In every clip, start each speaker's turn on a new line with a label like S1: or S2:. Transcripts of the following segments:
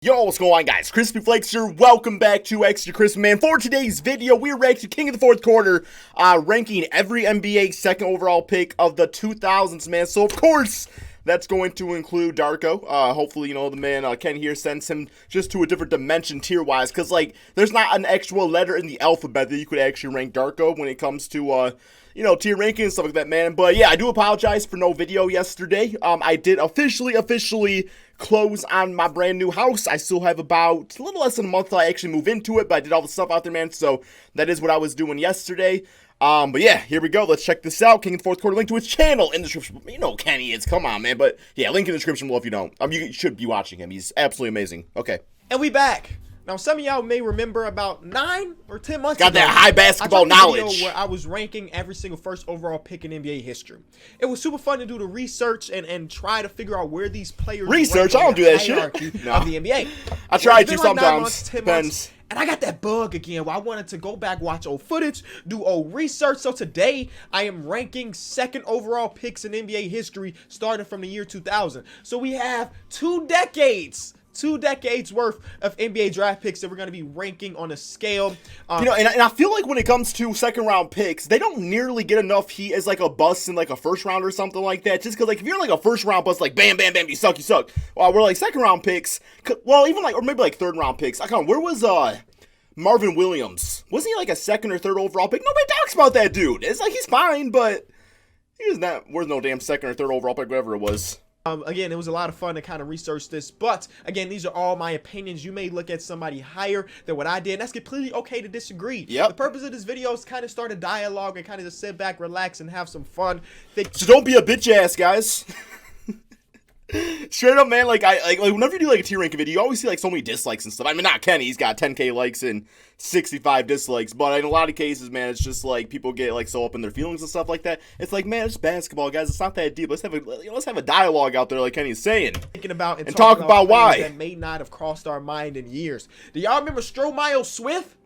S1: Yo, what's going on, guys? Crispy Flakes here. Welcome back to Extra Crispy, man. For today's video, we're ranking King of the Fourth Quarter, ranking every NBA second overall pick of the 2000s, man. So, of course, that's going to include Darko. Hopefully, you know, the man, Ken here sends him just to a different dimension tier-wise, because, like, there's not an actual letter in the alphabet that you could actually rank Darko when it comes to, you know, tier ranking and stuff like that, man. But, yeah, I do apologize for no video yesterday. I did officially close on my brand new house. I still have about a little less than a month till I actually move into it, but I did all the stuff out there, man, so that is what I was doing yesterday. But yeah, here we go. Let's check this out. King of the Fourth Quarter, link to his channel in the description. You know Kenny is, come on, man. But yeah, link in the description below if you don't. You should be watching him. He's absolutely amazing. Okay.
S2: And we back. Now, some of y'all may remember about 9 or 10 months
S1: ago. Got that high basketball knowledge.
S2: Video where I was ranking every single first overall pick in NBA history. It was super fun to do the research and try to figure out where these players
S1: research. I don't do that shit.
S2: No. Of the NBA.
S1: I try to
S2: like
S1: sometimes.
S2: 10 months, and I got that bug again where I wanted to go back, watch old footage, do old research. So today, I am ranking second overall picks in NBA history starting from the year 2000. So we have 2 decades worth of NBA draft picks that we're going to be ranking on a scale.
S1: You know, and I feel like when it comes to second round picks, they don't nearly get enough heat as like a bust in like a first round or something like that. Just because like if you're like a first round bust, like bam, bam, bam, you suck. Well, we're like second round picks. Well, even like, or maybe like third round picks. I can't. Where was Marvin Williams? Wasn't he like a second or third overall pick? Nobody talks about that dude. It's like he's fine, but he's not worth no damn second or third overall pick, whatever it was.
S2: Again, it was a lot of fun to kind of research this, but again, these are all my opinions. You may look at somebody higher than what I did, and that's completely okay to disagree.
S1: Yep.
S2: The purpose of this video is kind of start a dialogue and kind of just sit back, relax, and have some fun.
S1: So don't be a bitch ass, guys. Straight up, man, like whenever you do like a tier ranking video, you always see like so many dislikes and stuff. I mean, not Kenny, he's got 10k likes and 65 dislikes, but in a lot of cases, man, it's just like people get like so up in their feelings and stuff like that. It's like, man, it's basketball, guys. It's not that deep. Let's have a dialogue out there, like Kenny's saying.
S2: Thinking about and
S1: talk about why
S2: that may not have crossed our mind in years. Do y'all remember Mayo Swift?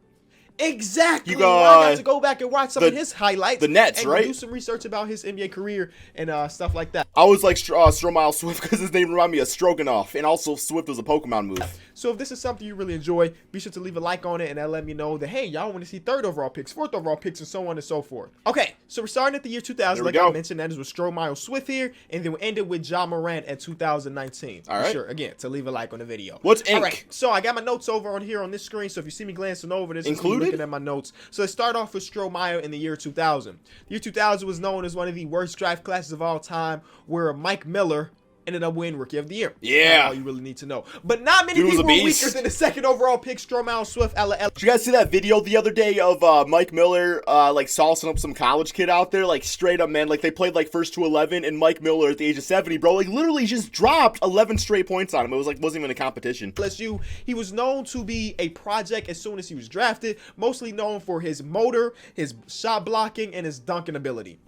S2: Exactly. I got to go back and watch some of his highlights.
S1: The Nets,
S2: and
S1: right?
S2: Do some research about his NBA career and stuff like that.
S1: I was like Stromile Swift because his name reminded me of Stroganoff, and also Swift was a Pokemon move.
S2: So if this is something you really enjoy, be sure to leave a like on it, and that'll let me know that, hey, y'all want to see third overall picks, fourth overall picks, and so on and so forth. Okay, so we're starting at the year 2000, like I mentioned. That is with Mayo Swift here, and then we ended with Ja Morant at 2019.
S1: All right.
S2: Sure, again, to leave a like on the video.
S1: What's ink?
S2: All right, so I got my notes over on here on this screen, so if you see me glancing over this,
S1: included?
S2: Looking at my notes. So let's start off with Mayo in the year 2000. The year 2000 was known as one of the worst draft classes of all time, where Mike Miller ended up winning Rookie of the Year.
S1: Yeah.
S2: That's all you really need to know. But not many people were weaker than the second overall pick, Mayo Swift.
S1: Did you guys see that video the other day of Mike Miller like saucing up some college kid out there? Like straight up, man. Like they played like first to 11, and Mike Miller at the age of 70, bro, like literally just dropped 11 straight points on him. It was like wasn't even a competition.
S2: LSU, he was known to be a project as soon as he was drafted, mostly known for his motor, his shot blocking, and his dunking ability.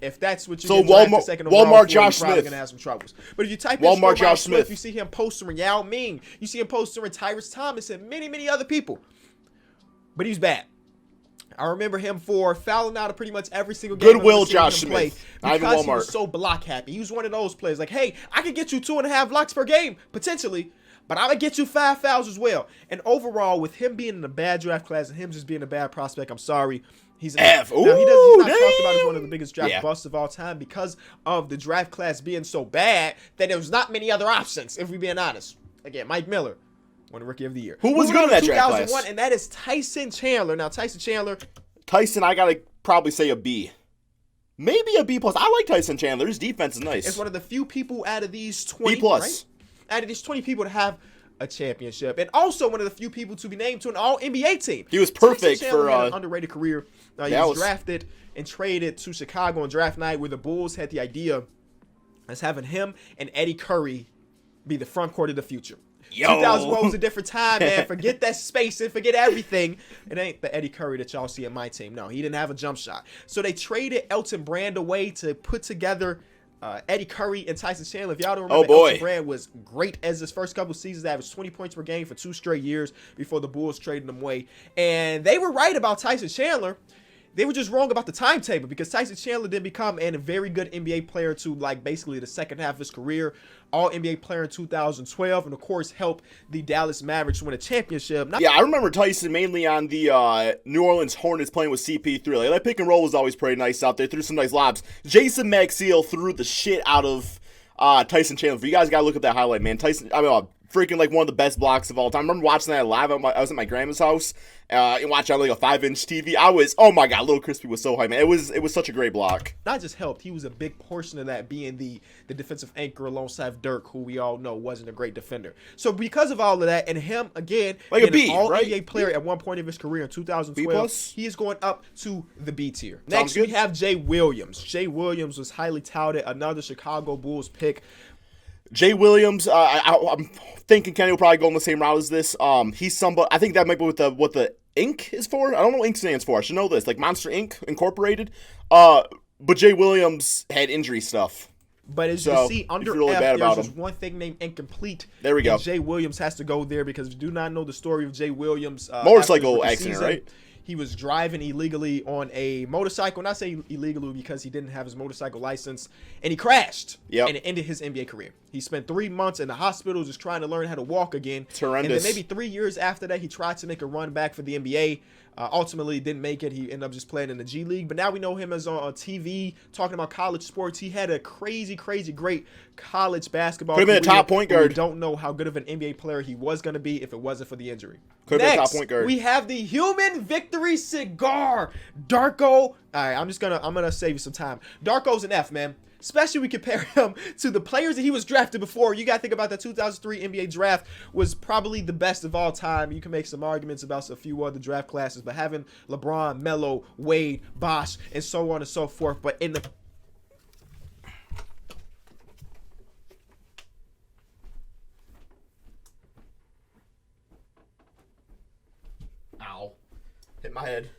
S2: If that's what you
S1: so
S2: Walmart
S1: Josh
S2: Smith,
S1: gonna
S2: have some troubles. But if you type
S1: in
S2: Josh Smith, you see him posting Yao Ming, you see him posting Tyrese Thomas, and many other people. But he's bad. I remember him for fouling out of pretty much every single game.
S1: Goodwill Josh Smith.
S2: Because he was so block happy. He was one of those players like, hey, I can get you 2.5 blocks per game potentially, but I'm going to get you 5 fouls as well. And overall, with him being in a bad draft class and him just being a bad prospect, I'm sorry. He's an F. Now, he's not talked about as one of the biggest draft busts of all time because of the draft class being so bad that there was not many other options, if we're being honest. Again, Mike Miller won the Rookie of the Year.
S1: Who was good in that draft class?
S2: And that is Tyson Chandler. Now,
S1: Tyson, I got to probably say a B. Maybe a B+. I like Tyson Chandler. His defense is nice.
S2: It's one of the few people out of these 20,
S1: B+.
S2: right? Out of these 20 people to have a championship, and also one of the few people to be named to an all-NBA team.
S1: He was perfect for
S2: an underrated career. He was drafted and traded to Chicago on draft night, where the Bulls had the idea as having him and Eddie Curry be the front court of the future. 2001 was a different time, man. Forget that space and forget everything. It ain't the Eddie Curry that y'all see at my team. No, he didn't have a jump shot. So they traded Elton Brand away to put together Eddie Curry and Tyson Chandler. If y'all don't remember, Elton Brand was great as his first couple seasons. That was 20 points per game for 2 straight years before the Bulls traded him away. And they were right about Tyson Chandler. they were just wrong about the timetable because Tyson Chandler didn't become a very good NBA player to like basically the second half of his career. All NBA player in 2012, and of course helped the Dallas Mavericks win a championship.
S1: Yeah, I remember Tyson mainly on the New Orleans Hornets playing with CP3. Like, that pick and roll was always pretty nice out there. Threw some nice lobs. Jason Maxiell threw the shit out of Tyson Chandler. You guys gotta look at that highlight, man. Tyson, I mean, freaking like one of the best blocks of all time. I remember watching that live. I was at my grandma's house and watching on like a 5-inch TV. Oh my god, little Krispy was so hype, man. It was such a great block.
S2: Not just helped, he was a big portion of that, being the defensive anchor alongside Dirk, who we all know wasn't a great defender. So because of all of that, and him again,
S1: like a B,
S2: an all
S1: right?
S2: NBA player at one point of his career in 2012, he is going up to the B tier. Next, we have Jay Williams. Jay Williams was highly touted, another Chicago Bulls pick.
S1: Jay Williams, I'm thinking Kenny will probably go on the same route as this. He's somebody, I think that might be what the Inc. is for. I don't know what Inc. stands for. I should know this. Like Monster Inc. Incorporated. But Jay Williams had injury stuff.
S2: But as you see, under really F, there's just one thing named incomplete.
S1: There we go.
S2: Jay Williams has to go there because if you do not know the story of Jay Williams.
S1: Motorcycle accident, right?
S2: He was driving illegally on a motorcycle. Not say illegally because he didn't have his motorcycle license. And he crashed.
S1: Yep.
S2: And it ended his NBA career. He spent 3 months in the hospital just trying to learn how to walk again.
S1: It's horrendous.
S2: And then maybe 3 years after that, he tried to make a run back for the NBA. Ultimately, didn't make it. He ended up just playing in the G League. But now we know him as on TV, talking about college sports. He had a crazy, crazy great college basketball
S1: career. Could have been a top point guard.
S2: We don't know how good of an NBA player he was going to be if it wasn't for the injury.
S1: Could have been a top point guard.
S2: We have the human victory cigar, Darko. All right, I'm gonna save you some time. Darko's an F, man. Especially we compare him to the players that he was drafted before. You got to think about the 2003 NBA draft was probably the best of all time. You can make some arguments about a few other draft classes, but having LeBron, Melo, Wade, Bosh, and so on and so forth. But in the
S1: Ow. Hit my head.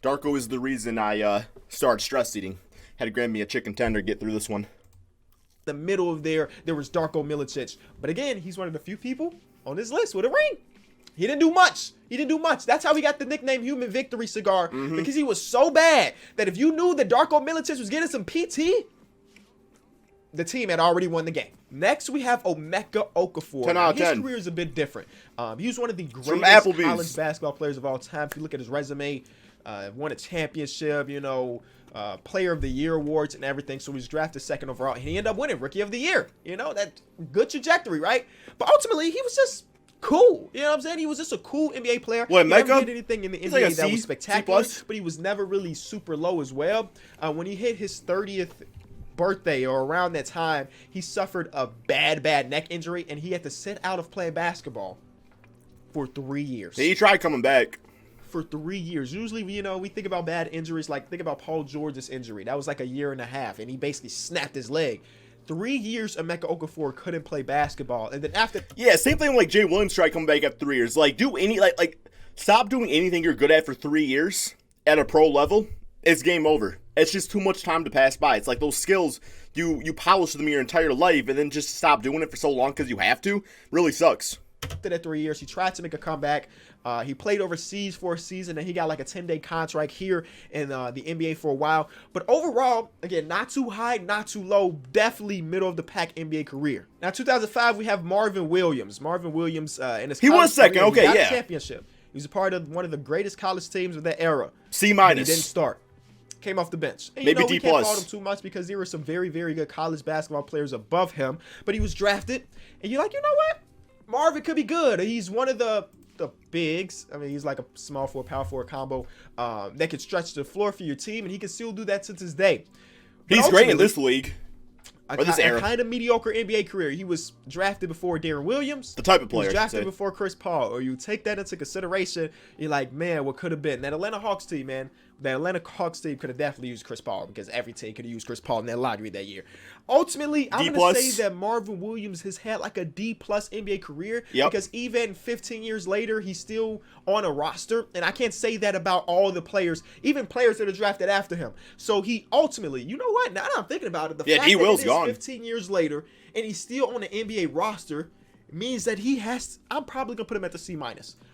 S1: Darko is the reason I started stress eating. Had to grab me a chicken tender to get through this one.
S2: The middle of there was Darko Milicic. But again, he's one of the few people on this list with a ring. He didn't do much. That's how he got the nickname Human Victory Cigar. Because he was so bad that if you knew that Darko Milicic was getting some PT, the team had already won the game. Next, we have Emeka Okafor.
S1: 10 out of 10.
S2: His career is a bit different. He was one of the greatest college basketball players of all time. If you look at his resume, won a championship, player of the year awards and everything. So he was drafted second overall, and he ended up winning rookie of the year. That good trajectory, right? But ultimately, he was just cool. You know what I'm saying? He was just a cool NBA player.
S1: What,
S2: he never did anything in the NBA
S1: like
S2: that was spectacular, but he was never really super low as well. When he hit his 30th birthday or around that time, he suffered a bad neck injury, and he had to sit out of playing basketball for 3 years.
S1: He tried coming back.
S2: For 3 years. Usually, we think about bad injuries, like think about Paul George's injury. That was like 1.5 years, and he basically snapped his leg. 3 years, Emeka Okafor couldn't play basketball, and then after,
S1: same thing like Jay Williams tried coming back after 3 years. Like stop doing anything you're good at for 3 years at a pro level. It's game over. It's just too much time to pass by. It's like those skills you polish them your entire life, and then just stop doing it for so long because you have to. Really sucks.
S2: After that 3 years, he tried to make a comeback. He played overseas for a season, and he got like a 10-day contract here in the NBA for a while. But overall, again, not too high, not too low, definitely middle of the pack NBA career. Now, 2005, we have Marvin Williams. Marvin Williams in his
S1: won second.
S2: Career,
S1: okay,
S2: he got
S1: yeah,
S2: a championship. He was a part of one of the greatest college teams of that era.
S1: C-.
S2: He didn't start. Came off the bench. And,
S1: maybe D+.
S2: We can't fault him too much because there were some very, very good college basketball players above him. But he was drafted, and you're like, you know what? Marvin could be good. He's one of the bigs. I mean, he's like a small forward, power forward combo that can stretch the floor for your team, and he can still do that to this day. But
S1: he's great in this league.
S2: A kind of mediocre NBA career. He was drafted before Darren Williams.
S1: The type of player.
S2: He was drafted before Chris Paul. Or you take that into consideration, you're like, man, what could have been? That Atlanta Hawks team, man, the Atlanta Hawks team could have definitely used Chris Paul, because every team could have used Chris Paul in their lottery that year. Ultimately, I'm going to say that Marvin Williams has had like a D+ NBA career, because even 15 years later, he's still on a roster. And I can't say that about all the players, even players that are drafted after him. So he ultimately, you know what? Now that I'm thinking about it, the fact that it is 15 years later and he's still on the NBA roster means that he has, I'm probably going to put him at the C-.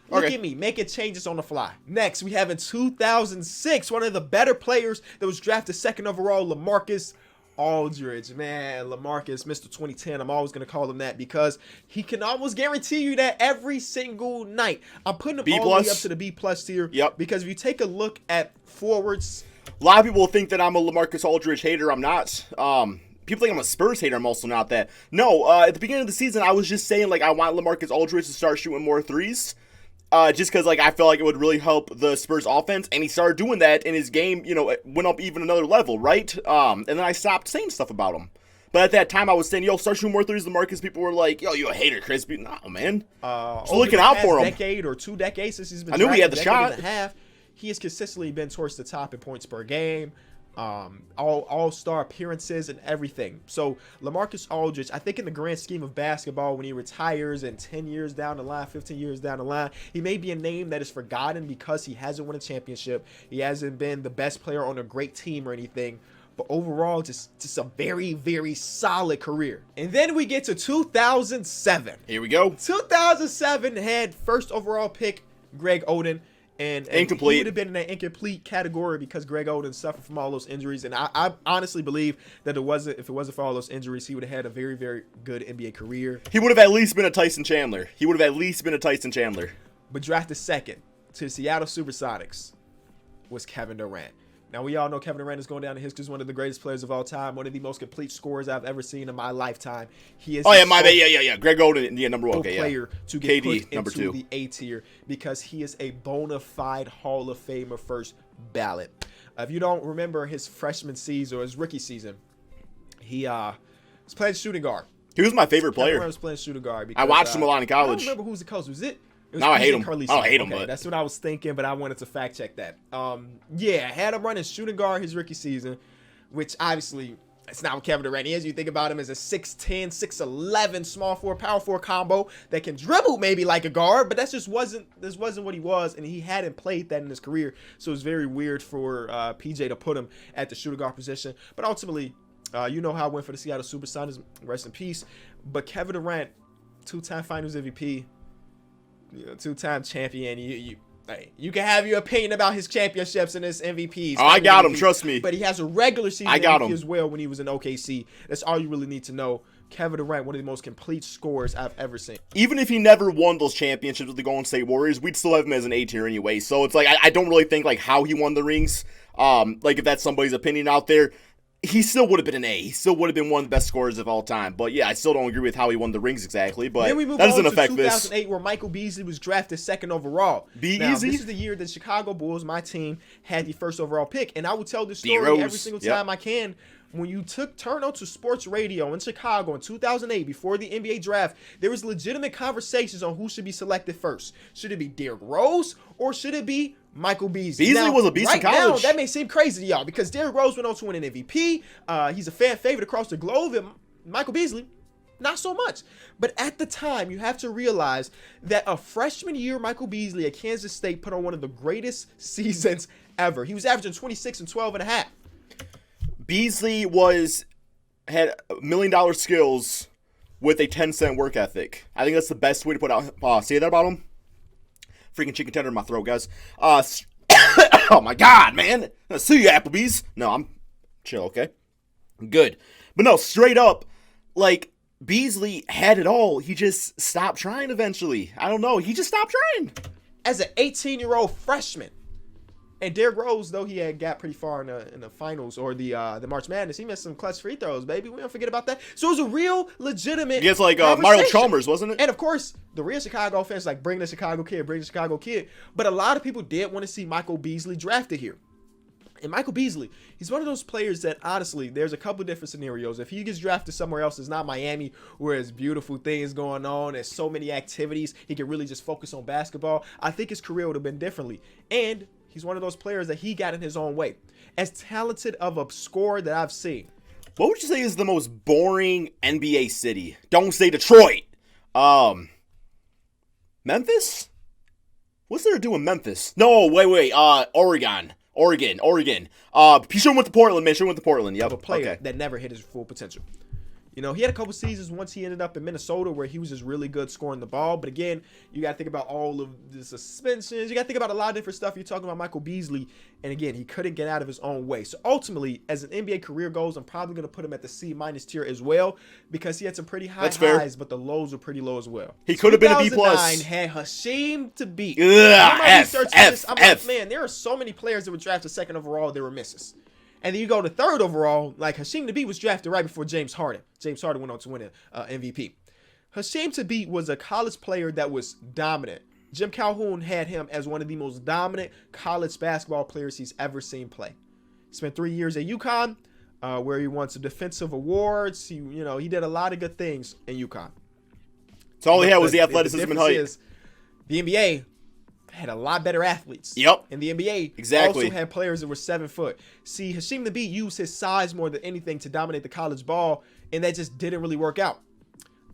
S2: Look at me, making changes on the fly. Next, we have in 2006, one of the better players that was drafted 2nd overall, LaMarcus Aldridge. Man, LaMarcus, Mr. 2010, I'm always going to call him that, because he can almost guarantee you that every single night. I'm putting him all the way up to the B+ tier. Because if you take a look at forwards,
S1: a lot of people think that I'm a LaMarcus Aldridge hater. I'm not. People think I'm a Spurs hater. I'm also not that. No, at the beginning of the season, I was just saying, like, I want LaMarcus Aldridge to start shooting more threes. Just because, like, I felt like it would really help the Spurs offense, and he started doing that, and his game, you know, it went up even another level, right? And then I stopped saying stuff about him. But at that time, I was saying, yo, start shooting more threes. LaMarcus, people were like, yo, you a hater, Krispy. No, man. Just looking out for him.
S2: Decade or 2 decades since he's been
S1: I knew he had the shot.
S2: And a half, he has consistently been towards the top in points per game. All-star appearances and everything. So LaMarcus Aldridge, I think in the grand scheme of basketball, when he retires and 10 years down the line, 15 years down the line, he may be a name that is forgotten because he hasn't won a championship. He hasn't been the best player on a great team or anything. But overall, just a very, very solid career. And then we get to 2007.
S1: Here we go.
S2: 2007 had 1st overall pick Greg Oden. And
S1: incomplete.
S2: He would have been in that incomplete category because Greg Oden suffered from all those injuries. And I honestly believe that if it wasn't for all those injuries, he would have had a very, very good NBA career.
S1: He would have at least been a Tyson Chandler.
S2: But drafted 2nd to the Seattle Supersonics was Kevin Durant. Now, we all know Kevin Durant is going down in history as one of the greatest players of all time, one of the most complete scorers I've ever seen in my lifetime. He is
S1: Greg Oden, number 1,
S2: player to get
S1: KD,
S2: put
S1: number
S2: into
S1: 2.
S2: the A tier, because he is a bona fide Hall of Famer first ballot. If you don't remember his freshman season or his rookie season, he was playing shooting guard.
S1: He was my favorite player.
S2: Kevin Durant was playing shooting guard because,
S1: I watched him a lot in college.
S2: I don't remember who was the coach. Was it?
S1: No, I hate him. I don't hate him,
S2: but that's what I was thinking, but I wanted to fact check that. Yeah, had him running shooting guard his rookie season, which obviously it's not what Kevin Durant is. You think about him as a 6'10", 6'11", small forward, power forward combo that can dribble maybe like a guard, but this wasn't what he was, and he hadn't played that in his career, so it was very weird for PJ to put him at the shooting guard position. But ultimately, you know how it went for the Seattle Supersonics. Rest in peace. But Kevin Durant, 2-time Finals MVP. 2-time champion. You can have your opinion about his championships and his MVPs.
S1: Oh, I got him, trust me.
S2: But he has a regular season MVP as well when he was in OKC. That's all you really need to know. Kevin Durant, one of the most complete scorers I've ever seen.
S1: Even if he never won those championships with the Golden State Warriors, we'd still have him as an A tier anyway. So it's like I don't really think like how he won the rings. Like if that's somebody's opinion out there, he still would have been an A. He still would have been one of the best scorers of all time. But yeah, I still don't agree with how he won the rings exactly. But
S2: then we move
S1: that doesn't
S2: on to
S1: affect
S2: 2008, where Michael Beasley was drafted 2nd overall. Now, this is the year that Chicago Bulls, my team, had the 1st overall pick. And I will tell this story every single time I can. When you turn on to sports radio in Chicago in 2008, before the NBA draft, there was legitimate conversations on who should be selected first. Should it be Derrick Rose or should it be Michael Beasley?
S1: Beasley was a beast in college.
S2: Now, that may seem crazy to y'all because Derrick Rose went on to win an MVP. He's a fan favorite across the globe, and Michael Beasley, not so much. But at the time, you have to realize that a freshman year Michael Beasley at Kansas State put on one of the greatest seasons ever. He was averaging 26 and 12 and a half.
S1: Beasley had $1 million skills with a 10-cent work ethic. I think that's the best way to put out say that about him. Freaking chicken tender in my throat, guys. Oh my God, man! I see you, Applebee's. No, I'm chill, okay? Good, but no, straight up, like Beasley had it all. He just stopped trying eventually. I don't know. He just stopped trying
S2: as an 18-year-old freshman. And Derrick Rose, though he had got pretty far in the finals or the March Madness, he missed some clutch free throws, baby. We don't forget about that. So it was a real legitimate
S1: It's like Mario Chalmers, wasn't it?
S2: And of course, the real Chicago fans like bring the Chicago kid. But a lot of people did want to see Michael Beasley drafted here. And Michael Beasley, he's one of those players that, honestly, there's a couple different scenarios. If he gets drafted somewhere else, it's not Miami, where there's beautiful things going on, there's so many activities, he can really just focus on basketball. I think his career would have been differently. And He's one of those players that he got in his own way. As talented of a scorer that I've seen.
S1: What would you say is the most boring NBA city? Don't say Detroit. Memphis? What's there to do in Memphis? No, wait. Oregon. He should have went to Portland, man. Yep.
S2: A player that never hit his full potential. You know, he had a couple seasons once he ended up in Minnesota where he was just really good scoring the ball. But again, you got to think about all of the suspensions. You got to think about a lot of different stuff. You're talking about Michael Beasley. And again, he couldn't get out of his own way. So ultimately, as an NBA career goes, I'm probably going to put him at the C- tier as well because he had some pretty high highs, but the lows were pretty low as well.
S1: He could have been a B+.
S2: 2009 had Hasheem Thabeet. I'm like, man, there are so many players that were drafted second overall that were misses. And then you go to third overall, like Hasheem Thabeet was drafted right before James Harden. James Harden went on to win an MVP. Hasheem Thabeet was a college player that was dominant. Jim Calhoun had him as one of the most dominant college basketball players he's ever seen play. He spent 3 years at UConn, where he won some defensive awards. He did a lot of good things in UConn.
S1: So all he had was the athleticism and height.
S2: The NBA had a lot better athletes.
S1: Yep.
S2: And the NBA
S1: exactly
S2: also had players that were 7 foot. See, Hasheem Thabeet used his size more than anything to dominate the college ball, and that just didn't really work out.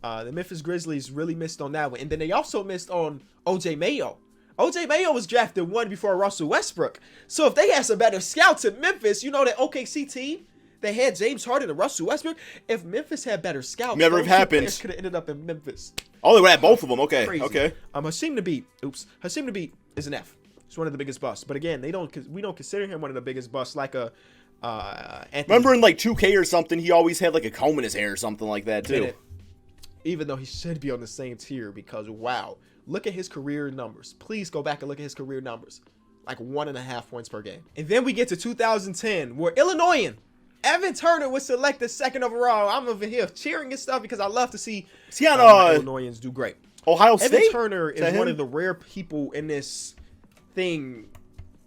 S2: The Memphis Grizzlies really missed on that one. And then they also missed on O.J. Mayo. O.J. Mayo was drafted 1 before Russell Westbrook. So if they had some better scouts in Memphis, you know that OKC team, they had James Harden and Russell Westbrook. If Memphis had better scouts,
S1: never have happened.
S2: Could have ended up in Memphis.
S1: Oh, they would have both of them. Okay.
S2: Crazy.
S1: Okay.
S2: Hasheem Thabeet is an F. He's one of the biggest busts. But again, we don't consider him one of the biggest busts like a Anthony.
S1: Remember in like 2K or something, he always had like a comb in his hair or something like that too.
S2: Even though he should be on the same tier because wow, look at his career numbers. Please go back and look at his career numbers. Like 1.5 points per game. And then we get to 2010 where Illinoisan Evan Turner was selected second overall. I'm over here cheering and stuff because I love to see Illinoisans do great.
S1: Ohio State?
S2: Evan Turner is one of the rare people in this thing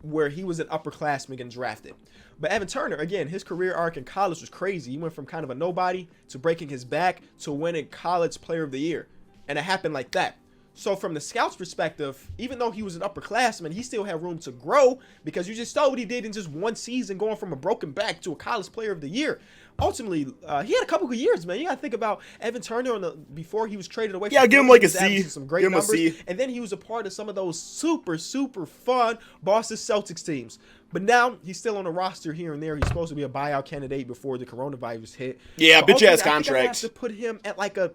S2: where he was an upperclassman getting drafted. But Evan Turner, again, his career arc in college was crazy. He went from kind of a nobody to breaking his back to winning College Player of the Year. And it happened like that. So from the scouts' perspective, even though he was an upperclassman, he still had room to grow because you just saw what he did in just one season going from a broken back to a College Player of the Year. Ultimately, he had a couple of years, man. You got to think about Evan Turner before he was traded away.
S1: Yeah, give him like a C.
S2: Some great numbers. And then he was a part of some of those super, super fun Boston Celtics teams. But now he's still on the roster here and there. He's supposed to be a buyout candidate before the coronavirus hit.
S1: Yeah, bitch-ass contract. I
S2: have to put him at like a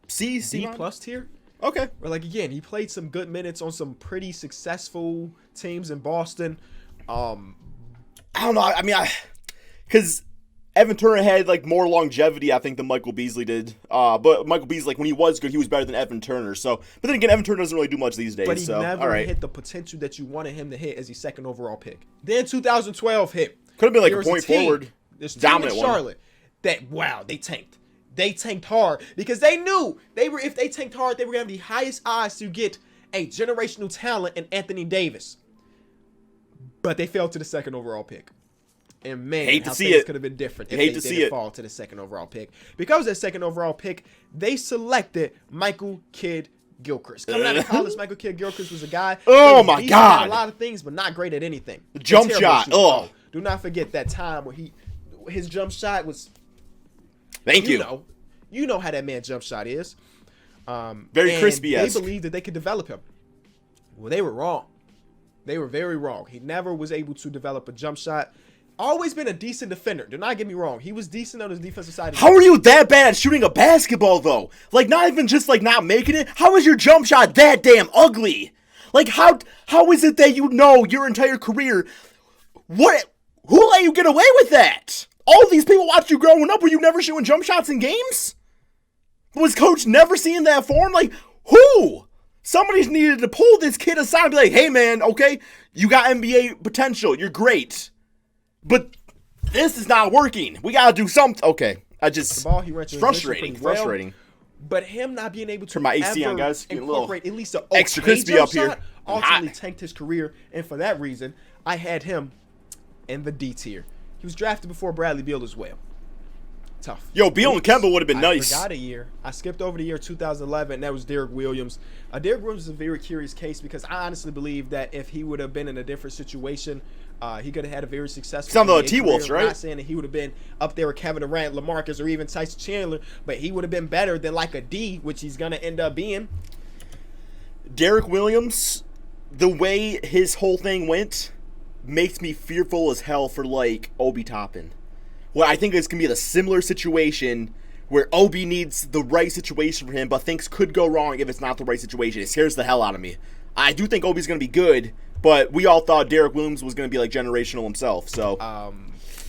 S2: C+ tier.
S1: Okay.
S2: Or like again, he played some good minutes on some pretty successful teams in Boston.
S1: I don't know. I mean, because Evan Turner had like more longevity, I think, than Michael Beasley did. But Michael Beasley, like when he was good, he was better than Evan Turner. So, but then again, Evan Turner doesn't really do much these days.
S2: But he never hit the potential that you wanted him to hit as the second overall pick. Then 2012 hit.
S1: Could have been like a point forward.
S2: There's dominant Charlotte. They tanked. They tanked hard because they knew if they tanked hard, they were going to have the highest odds to get a generational talent in Anthony Davis. But they fell to the second overall pick. And man,
S1: hate to see it.
S2: Could have been different if they didn't fall to the second overall pick. Because of that second overall pick, they selected Michael Kidd-Gilchrist. Coming out of college, Michael Kidd-Gilchrist was a guy.
S1: Oh my God!
S2: At a lot of things, but not great at anything.
S1: The jump shot. Oh,
S2: do not forget that time where his jump shot was.
S1: Thank you.
S2: You know how that man jump shot is.
S1: Very crispy-esque.
S2: They believed that they could develop him. Well, they were wrong. They were very wrong. He never was able to develop a jump shot. Always been a decent defender. Do not get me wrong. He was decent on his defensive side.
S1: How are you that bad at shooting a basketball, though? Like, not even just, like, not making it? How is your jump shot that damn ugly? Like, how is it that you know your entire career? Who let you get away with that? All these people watched you growing up. Were you never shooting jump shots in games? Was coach never seeing that form? Like, who? Somebody's needed to pull this kid aside and be like, hey, man, okay, you got NBA potential. You're great. But this is not working. We got to do something. Okay.
S2: The ball he ran
S1: frustrating.
S2: But him not being able to
S1: turn my AC on, guys.
S2: Incorporate at least an
S1: extra crispy up here.
S2: Ultimately tanked his career. And for that reason, I had him in the D tier. He was drafted before Bradley Beal as well. tough.
S1: Yo, Beal and Kemba would have been nice.
S2: I forgot a year. I skipped over the year 2011, and that was Derrick Williams. Derrick Williams is a very curious case because I honestly believe that if he would have been in a different situation, he could have had a very successful
S1: Some of the T-Wolves, right?
S2: I'm not saying that he would have been up there with Kevin Durant, LaMarcus, or even Tyson Chandler, but he would have been better than like a D, which he's going to end up being.
S1: Derrick Williams, the way his whole thing went, makes me fearful as hell for, like, Obi Toppin. Well, I think it's going to be a similar situation where Obi needs the right situation for him, but things could go wrong if it's not the right situation. It scares the hell out of me. I do think Obi's going to be good, but we all thought Derrick Williams was going to be, like, generational himself, so.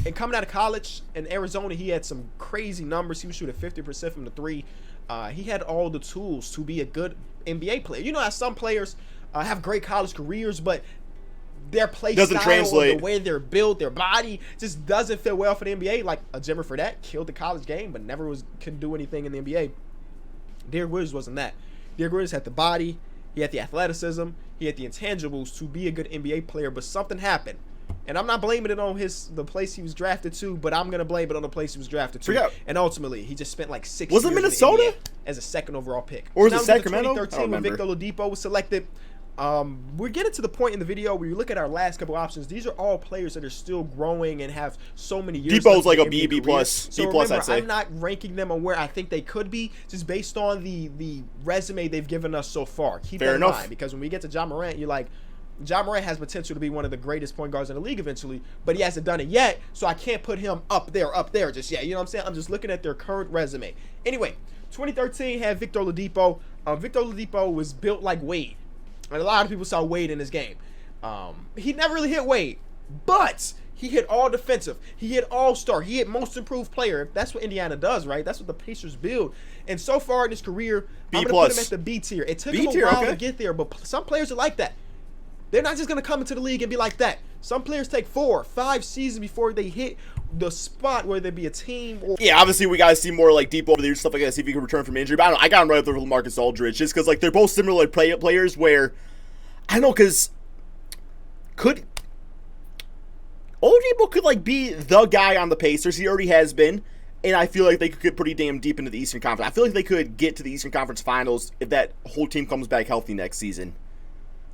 S2: And coming out of college in Arizona, he had some crazy numbers. He was shooting 50% from the three. He had all the tools to be a good NBA player. You know how some players have great college careers, but their play
S1: doesn't
S2: style
S1: translate.
S2: or the way they're built, their body just doesn't fit well for the NBA. Like a Jimmer Fredette killed the college game, but never couldn't do anything in the NBA. Derrick Williams wasn't that. Derrick Williams had the body, he had the athleticism, he had the intangibles to be a good NBA player, but something happened. And I'm not blaming it on the place he was drafted to, but I'm gonna blame it on the place he was drafted to.
S1: Yeah.
S2: And ultimately, he just spent like 6
S1: was
S2: years
S1: it Minnesota
S2: in the NBA as a second overall pick.
S1: Or was
S2: so
S1: it Sacramento?
S2: 2013 when Victor Oladipo was selected. We're getting to the point in the video where you look at our last couple options. These are all players that are still growing and have so many years.
S1: Depot's like a
S2: NBA
S1: B plus,
S2: so
S1: B plus.
S2: remember,
S1: I'd say.
S2: I'm not ranking them on where I think they could be, just based on the resume they've given us so far. Keep that in mind, because when we get to Ja Morant, you're like, Ja Morant has potential to be one of the greatest point guards in the league eventually, but he hasn't done it yet, so I can't put him up there just yet. You know what I'm saying? I'm just looking at their current resume. Anyway, 2013 had Victor Oladipo. Victor Oladipo was built like Wade. And a lot of people saw Wade in his game. He never really hit Wade, but he hit all defensive. He hit all-star. He hit most improved player. That's what Indiana does, right? That's what the Pacers build. And so far in his career, I'm going to put him at the B tier. It took him a while to get there, but some players are like that. They're not just going to come into the league and be like that. Some players take 4 or 5 seasons before they hit the spot, whether it be a team or...
S1: Yeah, obviously we got to see more like deep over there, stuff like that, see if he can return from injury. But I don't know, I got him right up there with Marcus Aldridge, just because like they're both similar players where... I don't know, because... Oladipo could like be the guy on the Pacers. He already has been. And I feel like they could get pretty damn deep into the Eastern Conference. I feel like they could get to the Eastern Conference Finals if that whole team comes back healthy next season.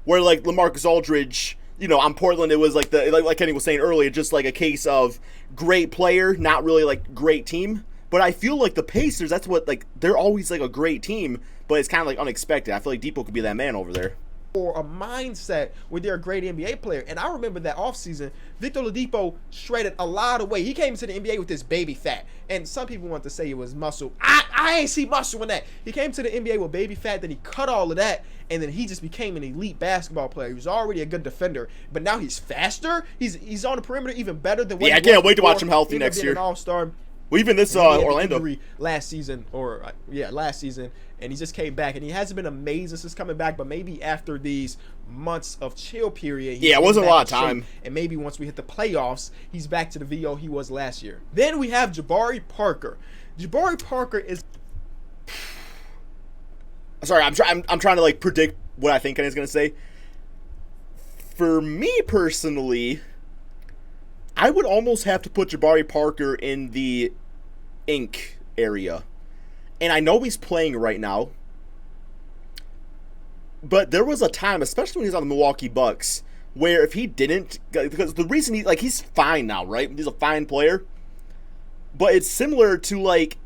S1: Where like LaMarcus Aldridge, you know, on Portland, it was like like Kenny was saying earlier, just like a case of great player, not really like great team. But I feel like the Pacers, that's what like they're always like a great team, but it's kind of like unexpected. I feel like Depot could be that man over there.
S2: Or a mindset where they're a great NBA player. And I remember that offseason, Victor Oladipo shredded a lot of weight. He came into the NBA with this baby fat. And some people want to say it was muscle. I ain't see muscle in that. He came to the NBA with baby fat, then he cut all of that, and then he just became an elite basketball player. He was already a good defender, but now he's faster. He's on the perimeter even better than what
S1: I can't wait to watch him healthy next year.
S2: An all-star.
S1: Well, even this Orlando
S2: last season, and he just came back, and he hasn't been amazing since coming back, but maybe after these months of chill period,
S1: it wasn't a lot of time,
S2: and maybe once we hit the playoffs, he's back to the VO he was last year. Then we have Jabari Parker. Jabari Parker is.
S1: Sorry, I'm trying to like predict what I think Kenny's gonna say. For me personally, I would almost have to put Jabari Parker in the ink area. And I know he's playing right now. But there was a time, especially when he was on the Milwaukee Bucks, where if he didn't, because the reason he's fine now, right? He's a fine player. But it's similar to like,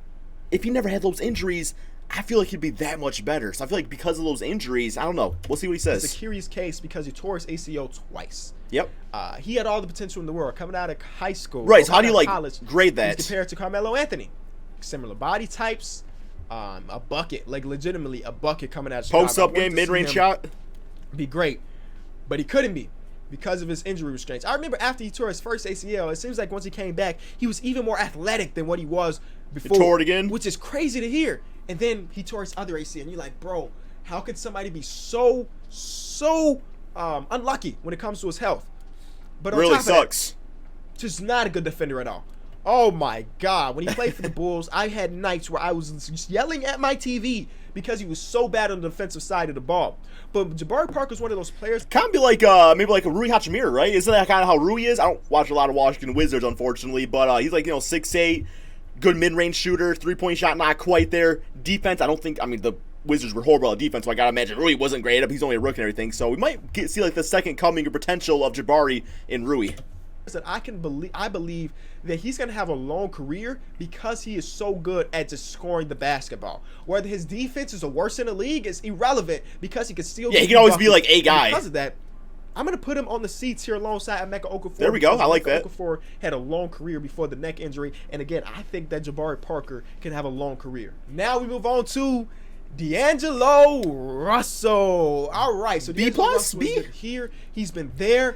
S1: if he never had those injuries, I feel like he'd be that much better. So I feel like because of those injuries, I don't know. We'll see what he says.
S2: It's a curious case because he tore his ACL twice.
S1: Yep.
S2: He had all the potential in the world coming out of high school.
S1: Right. So how do you like
S2: college,
S1: grade that?
S2: He's compared to Carmelo Anthony. Similar body types. A bucket, like legitimately a bucket coming out of Chicago.
S1: Post-up game, mid-range shot.
S2: Be great. But he couldn't be because of his injury restraints. I remember after he tore his first ACL, it seems like once he came back, he was even more athletic than what he was before.
S1: He tore it again?
S2: Which is crazy to hear. And then he tore his other ACL, and you're like, bro, how could somebody be so unlucky when it comes to his health? But on
S1: really
S2: top
S1: sucks.
S2: Of that, just not a good defender at all. Oh my God. When he played for the Bulls, I had nights where I was just yelling at my TV because he was so bad on the defensive side of the ball. But Jabari Parker's one of those players.
S1: Kind of be like maybe like a Rui Hachimura, right? Isn't that kind of how Rui is? I don't watch a lot of Washington Wizards, unfortunately, but he's like, 6'8", Good mid-range shooter, three-point shot not quite there. Defense, I mean, the Wizards were horrible at defense, so I gotta imagine Rui wasn't great. He's only a rookie and everything, so we might see like the second coming of potential of Jabari in Rui.
S2: Listen, I believe that he's gonna have a long career because he is so good at just scoring the basketball. Whether his defense is the worst in the league is irrelevant because he can still.
S1: Yeah, he can always be like a guy.
S2: Because of that, I'm gonna put him on the C tier alongside Emeka Okafor.
S1: There we go. I like that.
S2: Okafor had a long career before the neck injury, and again, I think that Jabari Parker can have a long career. Now we move on to D'Angelo Russell. All right, so
S1: B plus B
S2: here. He's been there.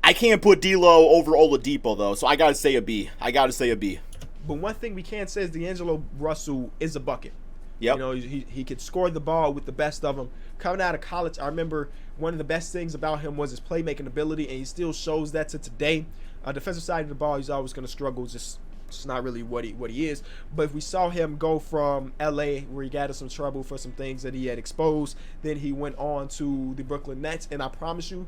S1: I can't put D'Lo over Oladipo though, so I gotta say a B.
S2: But one thing we can say is D'Angelo Russell is a bucket.
S1: Yep.
S2: You know, he could score the ball with the best of them. Coming out of college, I remember one of the best things about him was his playmaking ability, and he still shows that to today. Defensive side of the ball, he's always going to struggle. Just not really what he is. But if we saw him go from L.A., where he got into some trouble for some things that he had exposed, then he went on to the Brooklyn Nets, and I promise you,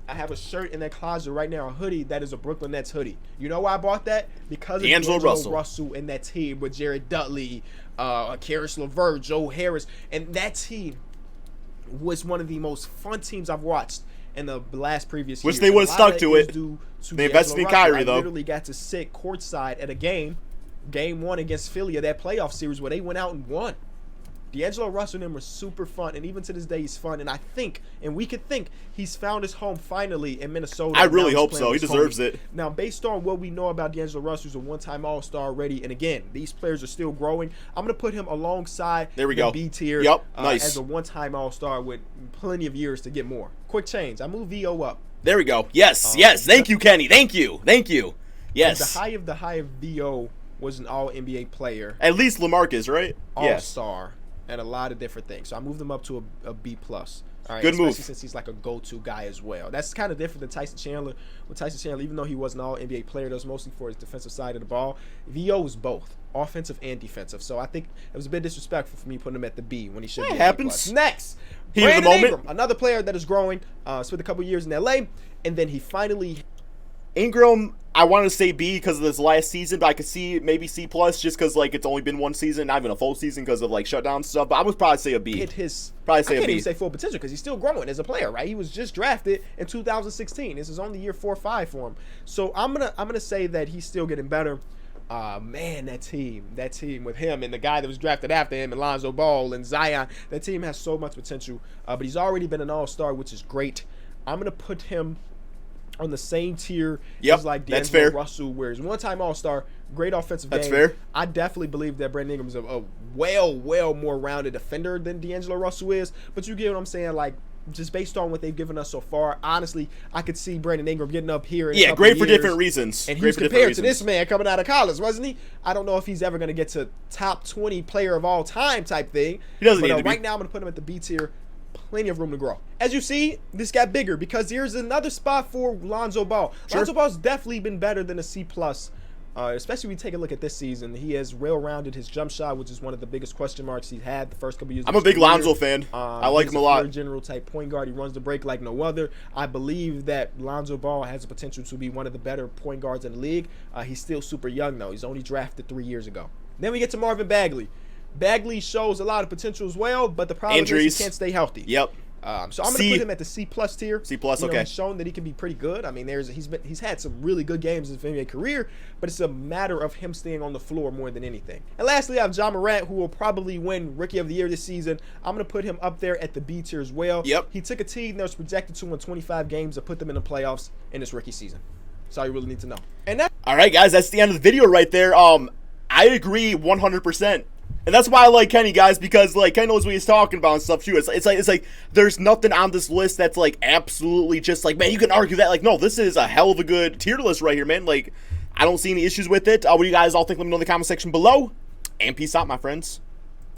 S2: I have a shirt in that closet right now, a hoodie that is a Brooklyn Nets hoodie. You know why I bought that? Because of D'Angelo Russell and that team with Jared Dudley, Karis LeVert, Joe Harris, and that team was one of the most fun teams I've watched in the last previous years.
S1: Wish they would have stuck to it. They invested in Kyrie, though.
S2: I literally got to sit courtside at a game 1 against Philly of that playoff series where they went out and won. D'Angelo Russell and them were super fun, and even to this day, he's fun. And I think, and we could think, he's found his home finally in Minnesota.
S1: I really hope so. He deserves it.
S2: Now, based on what we know about D'Angelo Russell, who's a one-time All-Star already, and again, these players are still growing. I'm going to put him alongside the B tier
S1: nice.
S2: as a one-time All-Star with plenty of years to get more. Quick change. I move VO up.
S1: There we go. Yes. Thank you, Kenny. Thank you. Yes.
S2: The high of VO was an All-NBA player.
S1: At least LaMarcus, right?
S2: All-Star. And a lot of different things. So I moved him up to a B+. All right,
S1: good move.
S2: Especially since he's like a go-to guy as well. That's kind of different than Tyson Chandler. With Tyson Chandler, even though he was an all-NBA player, that was mostly for his defensive side of the ball. VO was both, offensive and defensive. So I think it was a bit disrespectful for me putting him at the B when he should be at B+. Next, Brandon Ingram, another player that is growing. Spent a couple years in LA, and then he finally...
S1: Ingram, I wanted to say B because of this last season, but I could see maybe C+ just because like it's only been one season, not even a full season because of like shutdown stuff. But I would probably say a B.
S2: I can't even say full potential because he's still growing as a player, right? He was just drafted in 2016. This is only year 4 or 5 for him. So I'm gonna say that he's still getting better. Man, that team with him and the guy that was drafted after him, and Lonzo Ball and Zion, that team has so much potential. But he's already been an All-Star, which is great. I'm gonna put him on the same tier as like D'Angelo Russell, where he's one-time All-Star, great offensive game.
S1: That's fair.
S2: I definitely believe that Brandon Ingram is a well more rounded defender than D'Angelo Russell is. But you get what I'm saying, like just based on what they've given us so far, honestly, I could see Brandon Ingram getting up here. In a
S1: great
S2: for
S1: different reasons.
S2: And he's compared to this man coming out of college, wasn't he? I don't know if he's ever going to get to top 20 player of all time type thing.
S1: He doesn't need to
S2: right now I'm going to put him at the B tier. Plenty of room to grow. As you see, this got bigger because here's another spot for Lonzo Ball.
S1: Sure.
S2: Lonzo Ball's definitely been better than a C+. Especially when we take a look at this season. He has well-rounded his jump shot, which is one of the biggest question marks he's had the first couple years.
S1: I'm a big Lonzo fan. I like him a lot.
S2: He's a general type point guard. He runs the break like no other. I believe that Lonzo Ball has the potential to be one of the better point guards in the league. He's still super young, though. He's only drafted 3 years ago. Then we get to Marvin Bagley. Bagley shows a lot of potential as well, but the problem is he can't stay healthy.
S1: Yep.
S2: So I'm going to put him at the C+ tier.
S1: C+, okay.
S2: He's shown that he can be pretty good. I mean, he's had some really good games in his NBA career, but it's a matter of him staying on the floor more than anything. And lastly, I have Ja Morant, who will probably win Rookie of the Year this season. I'm going to put him up there at the B tier as well.
S1: Yep.
S2: He took a team that was projected to win 25 games to put them in the playoffs in his rookie season. That's all you really need to know. And that.
S1: All right, guys, that's the end of the video right there. I agree 100%. And that's why I like Kenny, guys, because like Kenny knows what he's talking about and stuff too. It's like there's nothing on this list that's like absolutely just like, man, you can argue that. Like, no, this is a hell of a good tier list right here, man. Like, I don't see any issues with it. What do you guys all think? Let me know in the comment section below. And peace out, my friends.